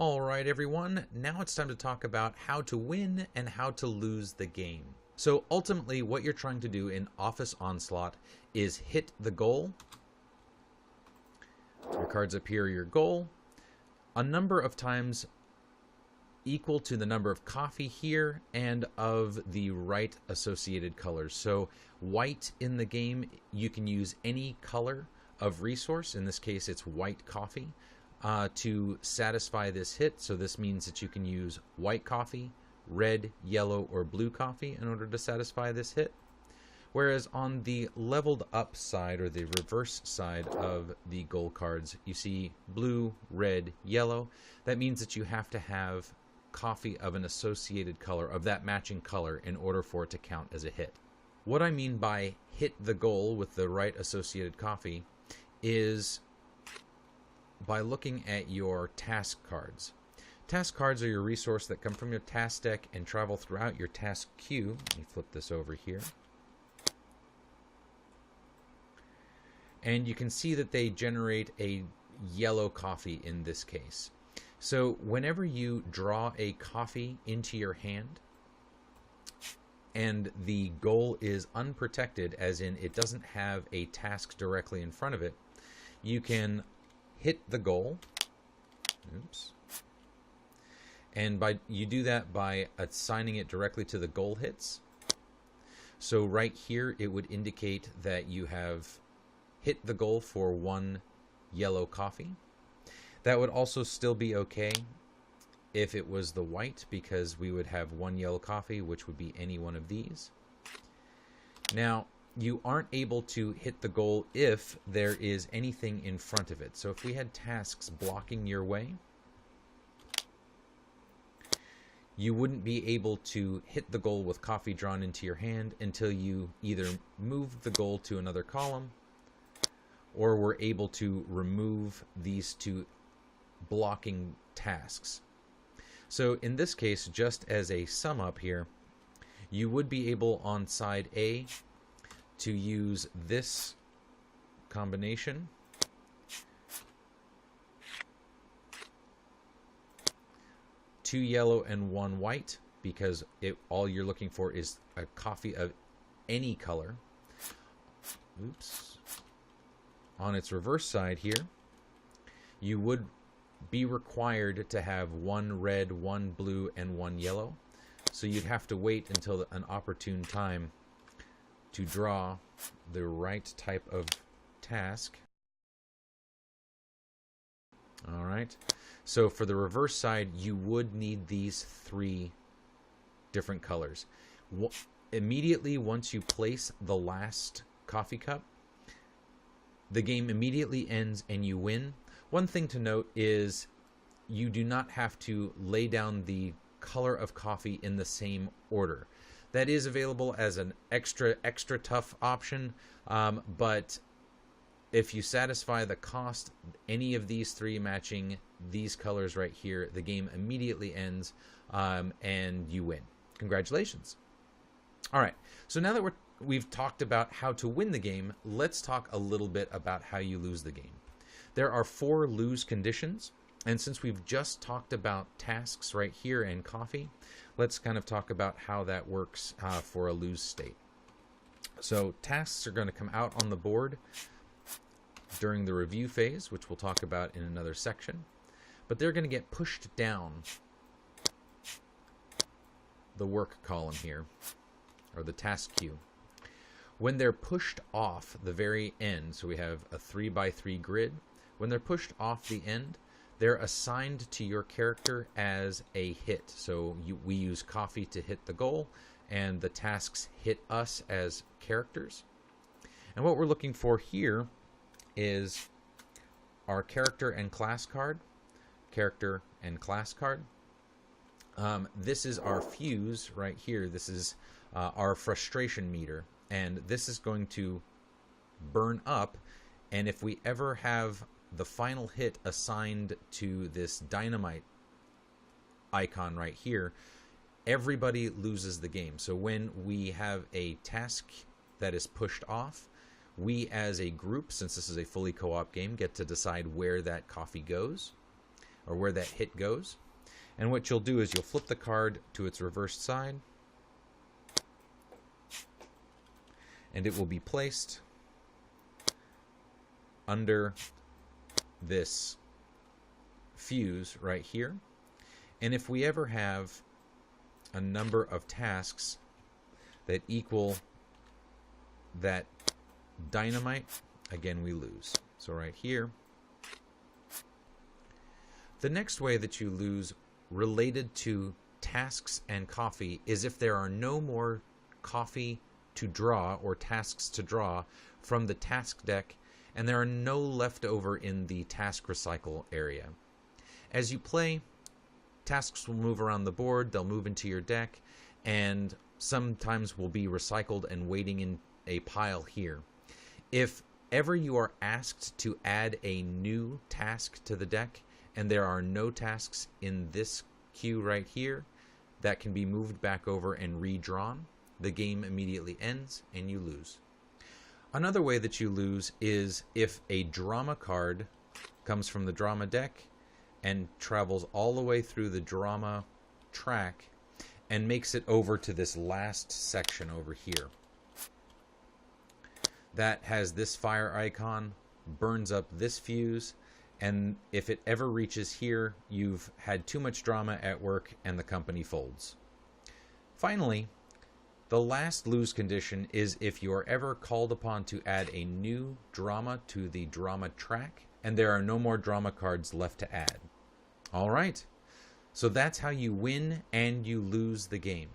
All right, everyone, now it's time to talk about how to win and how to lose the game. So ultimately, what you're trying to do in Office Onslaught is hit the goal. Your cards up here are your goal. A number of times equal to the number of coffee here and of the right associated colors. So white in the game, you can use any color of resource. In this case, it's white coffee to satisfy this hit. So this means that you can use white coffee, red, yellow, or blue coffee in order to satisfy this hit. Whereas on the leveled up side, or the reverse side of the goal cards, you see blue, red, yellow. That means that you have to have coffee of an associated color, of that matching color, in order for it to count as a hit. What I mean by hit the goal with the right associated coffee is by looking at your task cards. Task cards are your resource that come from your task deck and travel throughout your task queue. Let me flip this over here. And you can see that they generate a yellow coffee in this case. So whenever you draw a coffee into your hand and the goal is unprotected, as in it doesn't have a task directly in front of it, you can hit the goal. Oops. And you do that by assigning it directly to the goal hits. So right here it would indicate that you have hit the goal for one yellow coffee. That would also still be okay if it was the white, because we would have one yellow coffee, which would be any one of these. Now, you aren't able to hit the goal if there is anything in front of it. So if we had tasks blocking your way, you wouldn't be able to hit the goal with coffee drawn into your hand until you either move the goal to another column or were able to remove these two blocking tasks. So in this case, just as a sum up here, you would be able on side A to use this combination. Two yellow and one white, because all you're looking for is a coffee of any color. Oops. On its reverse side here, you would be required to have one red, one blue, and one yellow. So you'd have to wait until an opportune time to draw the right type of task. All right. So for the reverse side, you would need these three different colors. Immediately once you place the last coffee cup, the game immediately ends and you win. One thing to note is you do not have to lay down the color of coffee in the same order. That is available as an extra tough option, but if you satisfy the cost, any of these three matching these colors right here, the game immediately ends and you win. Congratulations. All right, so now that we've talked about how to win the game, let's talk a little bit about how you lose the game. There are 4 lose conditions, and since we've just talked about tasks right here and coffee, let's kind of talk about how that works for a lose state. So tasks are going to come out on the board during the review phase, which we'll talk about in another section, but they're going to get pushed down the work column here, or the task queue. When they're pushed off the very end, so we have a 3x3 grid, when they're pushed off the end, they're assigned to your character as a hit. So we use coffee to hit the goal, and the tasks hit us as characters. And what we're looking for here is our character and class card, character and class card. This is our fuse right here. This is our frustration meter, and this is going to burn up, and if we ever have the final hit assigned to this dynamite icon right here, everybody loses the game. So when we have a task that is pushed off, we as a group, since this is a fully co-op game, get to decide where that coffee goes. or where that hit goes. And what you'll do is you'll flip the card to its reversed side, and it will be placed under this fuse right here. And if we ever have a number of tasks that equal that dynamite, again we lose. So right here. The next way that you lose related to tasks and coffee is if there are no more coffee to draw or tasks to draw from the task deck, and there are no left over in the task recycle area. As you play, tasks will move around the board, they'll move into your deck, and sometimes will be recycled and waiting in a pile here. If ever you are asked to add a new task to the deck, and there are no tasks in this queue right here that can be moved back over and redrawn, the game immediately ends and you lose. Another way that you lose is if a drama card comes from the drama deck and travels all the way through the drama track and makes it over to this last section over here. That has this fire icon, burns up this fuse, and if it ever reaches here, you've had too much drama at work and the company folds. Finally, the last lose condition is if you are ever called upon to add a new drama to the drama track and there are no more drama cards left to add. All right, so that's how you win and you lose the game.